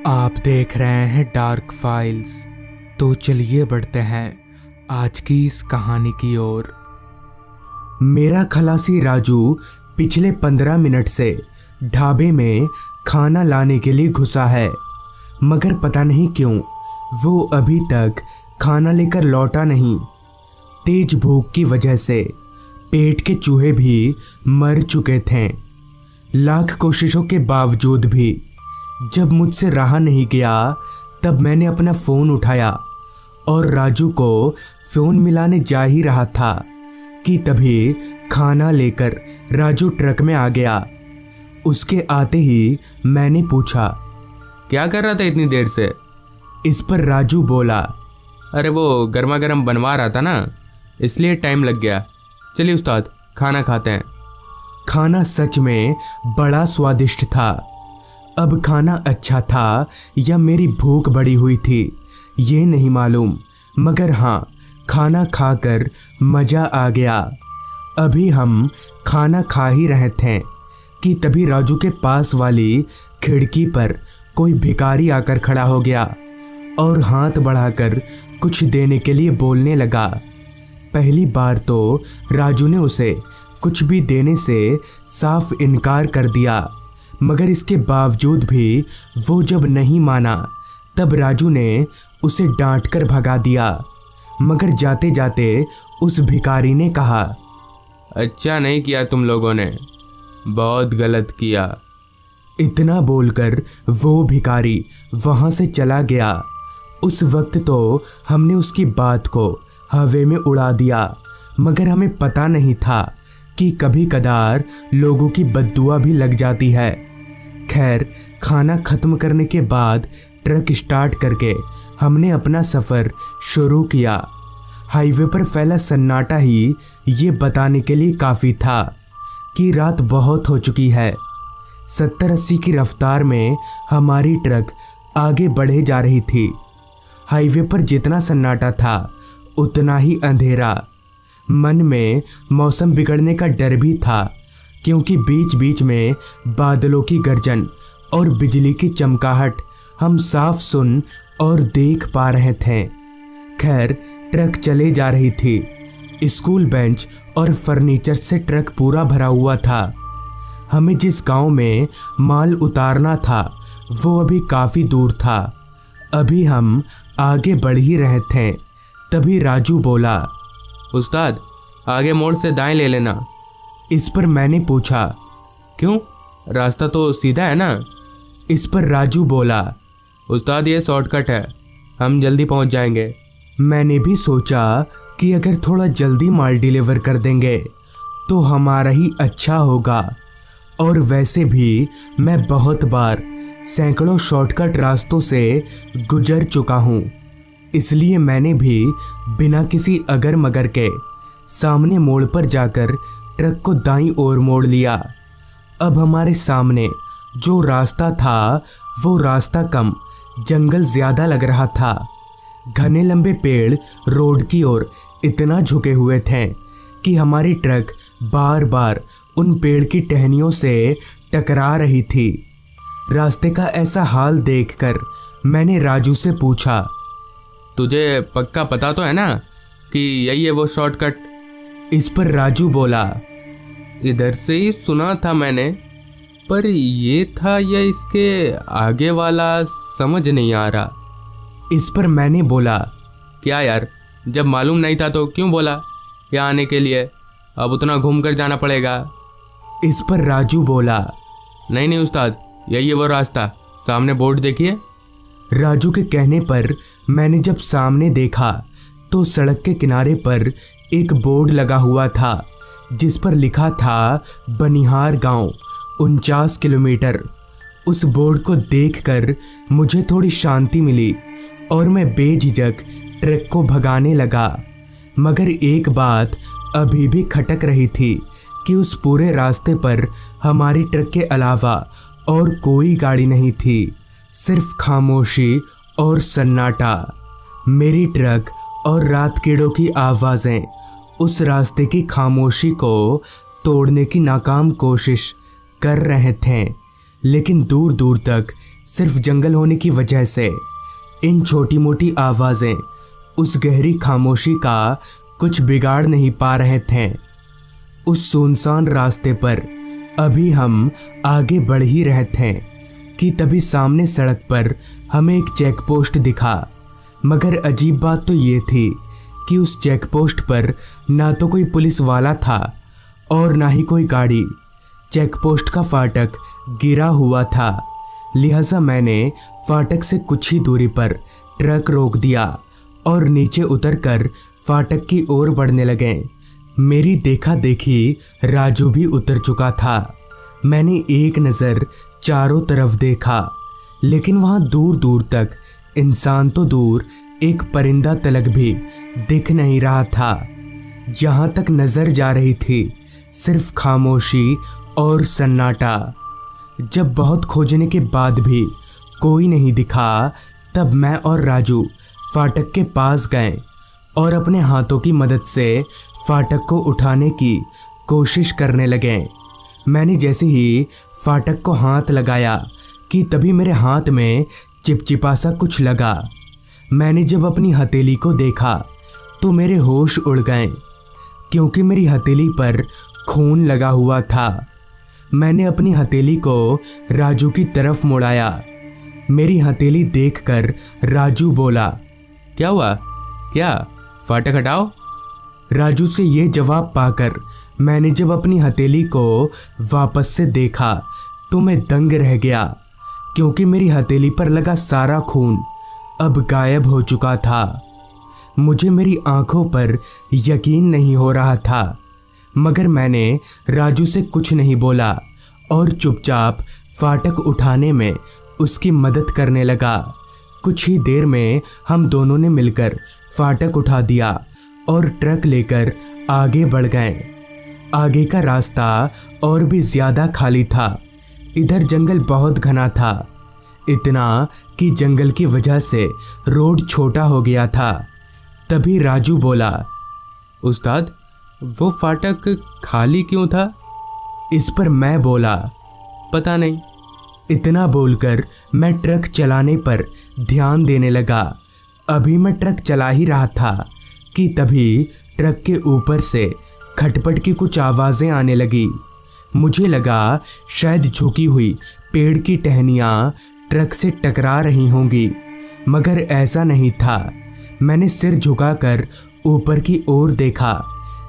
आप देख रहे हैं डार्क फाइल्स। तो चलिए बढ़ते हैं आज की इस कहानी की ओर। मेरा खलासी राजू पिछले 15 मिनट से ढाबे में खाना लाने के लिए घुसा है, मगर पता नहीं क्यों वो अभी तक खाना लेकर लौटा नहीं। तेज भूख की वजह से पेट के चूहे भी मर चुके थे। लाख कोशिशों के बावजूद भी जब मुझसे रहा नहीं गया, तब मैंने अपना फ़ोन उठाया और राजू को फ़ोन मिलाने जा ही रहा था कि तभी खाना लेकर राजू ट्रक में आ गया। उसके आते ही मैंने पूछा, क्या कर रहा था इतनी देर से? इस पर राजू बोला, अरे वो गर्मा गर्म बनवा रहा था ना, इसलिए टाइम लग गया। चलिए उस्ताद, खाना खाते हैं। खाना सच में बड़ा स्वादिष्ट था। अब खाना अच्छा था या मेरी भूख बढ़ी हुई थी ये नहीं मालूम, मगर हाँ, खाना खाकर मज़ा आ गया। अभी हम खाना खा ही रहे थे कि तभी राजू के पास वाली खिड़की पर कोई भिखारी आकर खड़ा हो गया और हाथ बढ़ाकर कुछ देने के लिए बोलने लगा। पहली बार तो राजू ने उसे कुछ भी देने से साफ इनकार कर दिया, मगर इसके बावजूद भी वो जब नहीं माना, तब राजू ने उसे डांट कर भगा दिया। मगर जाते जाते उस भिखारी ने कहा, अच्छा नहीं किया तुम लोगों ने, बहुत गलत किया। इतना बोलकर वो भिखारी वहाँ से चला गया। उस वक्त तो हमने उसकी बात को हवा में उड़ा दिया, मगर हमें पता नहीं था कि कभी कदार लोगों की बद्दुआ भी लग जाती है। खैर, खाना ख़त्म करने के बाद ट्रक स्टार्ट करके हमने अपना सफ़र शुरू किया। हाईवे पर फैला सन्नाटा ही ये बताने के लिए काफ़ी था कि रात बहुत हो चुकी है। 70-80 की रफ्तार में हमारी ट्रक आगे बढ़े जा रही थी। हाईवे पर जितना सन्नाटा था उतना ही अंधेरा। मन में मौसम बिगड़ने का डर भी था, क्योंकि बीच बीच में बादलों की गर्जन और बिजली की चमकाहट हम साफ सुन और देख पा रहे थे। खैर, ट्रक चले जा रही थी। स्कूल बेंच और फर्नीचर से ट्रक पूरा भरा हुआ था। हमें जिस गांव में माल उतारना था वो अभी काफ़ी दूर था। अभी हम आगे बढ़ ही रहे थे, तभी राजू बोला, उस्ताद, आगे मोड़ से दाएं ले लेना। इस पर मैंने पूछा, क्यों? रास्ता तो सीधा है ना? इस पर राजू बोला, उस्ताद ये शॉर्टकट है, हम जल्दी पहुंच जाएंगे। मैंने भी सोचा कि अगर थोड़ा जल्दी माल डिलीवर कर देंगे तो हमारा ही अच्छा होगा, और वैसे भी मैं बहुत बार सैकड़ों शॉर्टकट रास्तों से गुजर चुका हूँ, इसलिए मैंने भी बिना किसी अगर मगर के सामने मोड़ पर जाकर ट्रक को दाईं ओर मोड़ लिया। अब हमारे सामने जो रास्ता था वो रास्ता कम, जंगल ज़्यादा लग रहा था। घने लंबे पेड़ रोड की ओर इतना झुके हुए थे कि हमारी ट्रक बार बार उन पेड़ की टहनियों से टकरा रही थी। रास्ते का ऐसा हाल देखकर मैंने राजू से पूछा, तुझे पक्का पता तो है ना कि यही है वो शॉर्टकट? इस पर राजू बोला, इधर से ही सुना था मैंने, पर ये था या इसके आगे वाला समझ नहीं आ रहा। इस पर मैंने बोला, क्या यार, जब मालूम नहीं था तो क्यों बोला यहाँ आने के लिए? अब उतना घूमकर जाना पड़ेगा। इस पर राजू बोला, नहीं नहीं उस्ताद, यही है वो रास्ता, सामने बोर्ड देखिए। राजू के कहने पर मैंने जब सामने देखा तो सड़क के किनारे पर एक बोर्ड लगा हुआ था जिस पर लिखा था बनिहार गांव 49 किलोमीटर। उस बोर्ड को देखकर मुझे थोड़ी शांति मिली और मैं बेझिझक ट्रक को भगाने लगा। मगर एक बात अभी भी खटक रही थी कि उस पूरे रास्ते पर हमारी ट्रक के अलावा और कोई गाड़ी नहीं थी, सिर्फ खामोशी और सन्नाटा। मेरी ट्रक और रात कीड़ों की आवाज़ें उस रास्ते की खामोशी को तोड़ने की नाकाम कोशिश कर रहे थे, लेकिन दूर दूर तक सिर्फ जंगल होने की वजह से। इन छोटी मोटी आवाज़ें उस गहरी खामोशी का कुछ बिगाड़ नहीं पा रहे थे। उस सुनसान रास्ते पर अभी हम आगे बढ़ ही रहे थे कि तभी सामने सड़क पर हमें एक चेक पोस्ट दिखा। मगर अजीब बात तो ये थी कि उस चेक पोस्ट पर ना तो कोई पुलिस वाला था और ना ही कोई गाड़ी। चेक पोस्ट का फाटक गिरा हुआ था, लिहाजा मैंने फाटक से कुछ ही दूरी पर ट्रक रोक दिया और नीचे उतरकर फाटक की ओर बढ़ने लगे। मेरी देखा देखी राजू भी उतर चुका था। मैंने एक नज़र चारों तरफ देखा, लेकिन वहाँ दूर दूर तक इंसान तो दूर एक परिंदा तलक भी दिख नहीं रहा था। जहाँ तक नज़र जा रही थी सिर्फ खामोशी और सन्नाटा। जब बहुत खोजने के बाद भी कोई नहीं दिखा, तब मैं और राजू फाटक के पास गए और अपने हाथों की मदद से फाटक को उठाने की कोशिश करने लगे। मैंने जैसे ही फाटक को हाथ लगाया कि तभी मेरे हाथ में चिपचिपा सा कुछ लगा। मैंने जब अपनी हथेली को देखा तो मेरे होश उड़ गए, क्योंकि मेरी हथेली पर खून लगा हुआ था। मैंने अपनी हथेली को राजू की तरफ मुड़ाया। मेरी हथेली देखकर राजू बोला, क्या हुआ? क्या? फाटक हटाओ। राजू से ये जवाब पाकर मैंने जब अपनी हथेली को वापस से देखा तो मैं दंग रह गया, क्योंकि मेरी हथेली पर लगा सारा खून अब गायब हो चुका था। मुझे मेरी आंखों पर यकीन नहीं हो रहा था, मगर मैंने राजू से कुछ नहीं बोला और चुपचाप फाटक उठाने में उसकी मदद करने लगा। कुछ ही देर में हम दोनों ने मिलकर फाटक उठा दिया और ट्रक लेकर आगे बढ़ गए। आगे का रास्ता और भी ज़्यादा खाली था। इधर जंगल बहुत घना था, इतना कि जंगल की वजह से रोड छोटा हो गया था। तभी राजू बोला, उस्ताद, वो फाटक खाली क्यों था? इस पर मैं बोला, पता नहीं। इतना बोलकर मैं ट्रक चलाने पर ध्यान देने लगा। अभी मैं ट्रक चला ही रहा था कि तभी ट्रक के ऊपर से खटपट की कुछ आवाज़ें आने लगी। मुझे लगा शायद झुकी हुई पेड़ की टहनियाँ ट्रक से टकरा रही होंगी, मगर ऐसा नहीं था। मैंने सिर झुकाकर ऊपर की ओर देखा,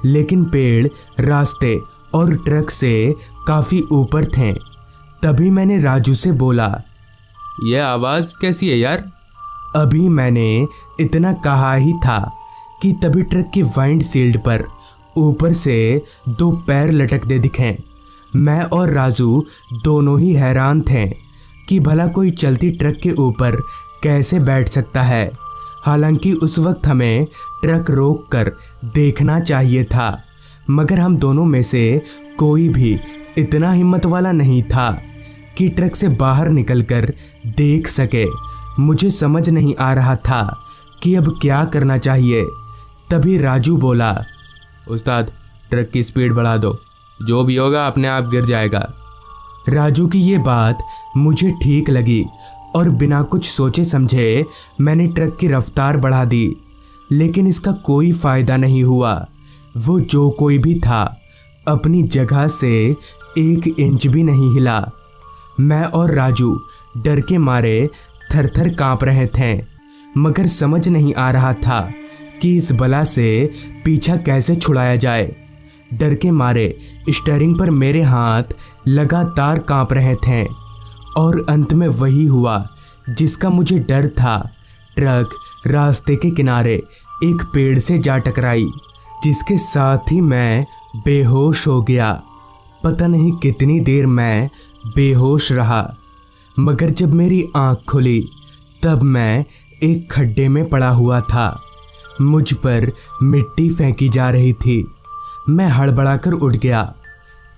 लेकिन पेड़ रास्ते और ट्रक से काफ़ी ऊपर थे। तभी मैंने राजू से बोला, यह आवाज़ कैसी है यार? अभी मैंने इतना कहा ही था कि तभी ट्रक की वाइंड शील्ड पर ऊपर से 2 पैर लटकते दिखे। मैं और राजू दोनों ही हैरान थे कि भला कोई चलती ट्रक के ऊपर कैसे बैठ सकता है। हालांकि उस वक्त हमें ट्रक रोककर देखना चाहिए था, मगर हम दोनों में से कोई भी इतना हिम्मत वाला नहीं था कि ट्रक से बाहर निकलकर देख सके। मुझे समझ नहीं आ रहा था कि अब क्या करना चाहिए। तभी राजू बोला, उस्ताद, ट्रक की स्पीड बढ़ा दो, जो भी होगा अपने आप गिर जाएगा। राजू की ये बात मुझे ठीक लगी और बिना कुछ सोचे समझे मैंने ट्रक की रफ्तार बढ़ा दी, लेकिन इसका कोई फ़ायदा नहीं हुआ। वो जो कोई भी था अपनी जगह से 1 इंच भी नहीं हिला। मैं और राजू डर के मारे थर-थर काँप रहे थे, मगर समझ नहीं आ रहा था कि इस बला से पीछा कैसे छुड़ाया जाए। डर के मारे स्टीयरिंग पर मेरे हाथ लगातार काँप रहे थे और अंत में वही हुआ जिसका मुझे डर था। ट्रक रास्ते के किनारे एक पेड़ से जा टकराई, जिसके साथ ही मैं बेहोश हो गया। पता नहीं कितनी देर मैं बेहोश रहा, मगर जब मेरी आँख खुली तब मैं एक खड्डे में पड़ा हुआ था। मुझ पर मिट्टी फेंकी जा रही थी। मैं हड़बड़ाकर उठ गया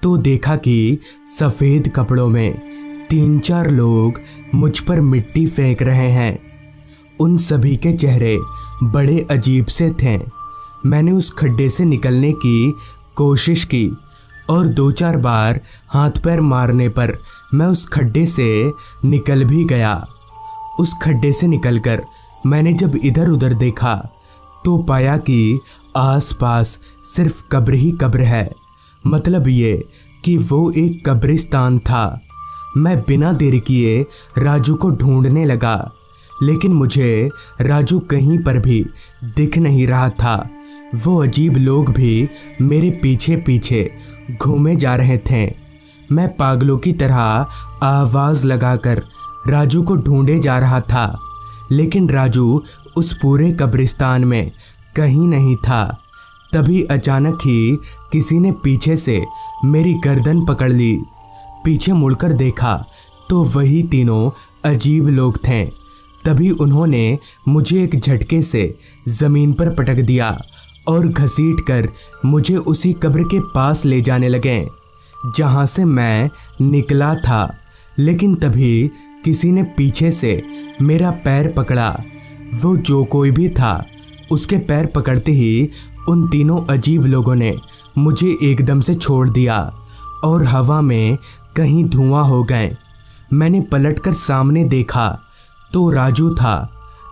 तो देखा कि सफ़ेद कपड़ों में 3-4 लोग मुझ पर मिट्टी फेंक रहे हैं। उन सभी के चेहरे बड़े अजीब से थे। मैंने उस खड्डे से निकलने की कोशिश की और 2-4 बार हाथ पैर मारने पर मैं उस खड्डे से निकल भी गया। उस खड्डे से निकलकर मैंने जब इधर उधर देखा तो पाया कि आसपास सिर्फ कब्र ही कब्र है। मतलब ये कि वो एक कब्रिस्तान था। मैं बिना देरी किए राजू को ढूंढने लगा, लेकिन मुझे राजू कहीं पर भी दिख नहीं रहा था। वो अजीब लोग भी मेरे पीछे पीछे घूमे जा रहे थे। मैं पागलों की तरह आवाज़ लगाकर राजू को ढूंढे जा रहा था, लेकिन राजू उस पूरे कब्रिस्तान में कहीं नहीं था। तभी अचानक ही किसी ने पीछे से मेरी गर्दन पकड़ ली। पीछे मुड़कर देखा तो वही तीनों अजीब लोग थे। तभी उन्होंने मुझे एक झटके से ज़मीन पर पटक दिया और घसीटकर मुझे उसी कब्र के पास ले जाने लगे जहाँ से मैं निकला था। लेकिन तभी किसी ने पीछे से मेरा पैर पकड़ा। वो जो कोई भी था, उसके पैर पकड़ते ही उन तीनों अजीब लोगों ने मुझे एकदम से छोड़ दिया और हवा में कहीं धुआं हो गए। मैंने पलटकर सामने देखा तो राजू था।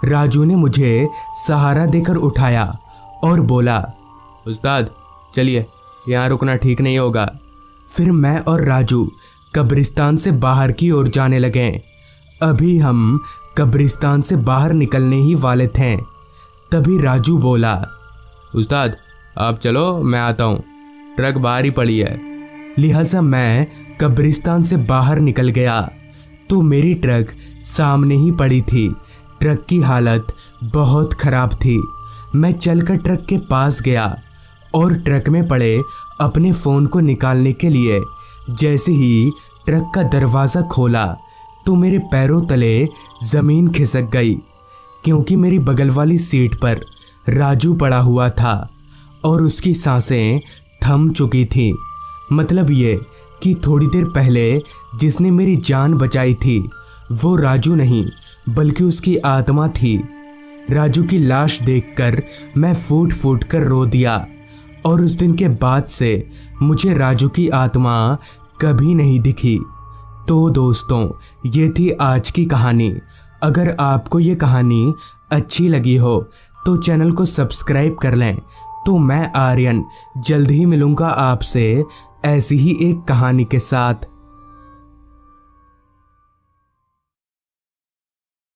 राजू ने मुझे सहारा देकर उठाया और बोला, उस्ताद चलिए, यहाँ रुकना ठीक नहीं होगा। फिर मैं और राजू कब्रिस्तान से बाहर की ओर जाने लगे। अभी हम कब्रिस्तान से बाहर निकलने ही वाले थे, तभी राजू बोला, उस्ताद आप चलो, मैं आता हूँ, ट्रक बाहर ही पड़ी है। लिहाजा मैं कब्रिस्तान से बाहर निकल गया तो मेरी ट्रक सामने ही पड़ी थी। ट्रक की हालत बहुत ख़राब थी। मैं चलकर ट्रक के पास गया और ट्रक में पड़े अपने फ़ोन को निकालने के लिए जैसे ही ट्रक का दरवाज़ा खोला तो मेरे पैरों तले ज़मीन खिसक गई, क्योंकि मेरी बगल वाली सीट पर राजू पड़ा हुआ था और उसकी सांसें थम चुकी थीं। मतलब ये कि थोड़ी देर पहले जिसने मेरी जान बचाई थी वो राजू नहीं बल्कि उसकी आत्मा थी। राजू की लाश देखकर मैं फूट फूट कर रो दिया और उस दिन के बाद से मुझे राजू की आत्मा कभी नहीं दिखी। तो दोस्तों, ये थी आज की कहानी। अगर आपको ये कहानी अच्छी लगी हो तो चैनल को सब्सक्राइब कर लें। तो मैं आर्यन जल्द ही मिलूँगा आपसे ऐसी ही एक कहानी के साथ।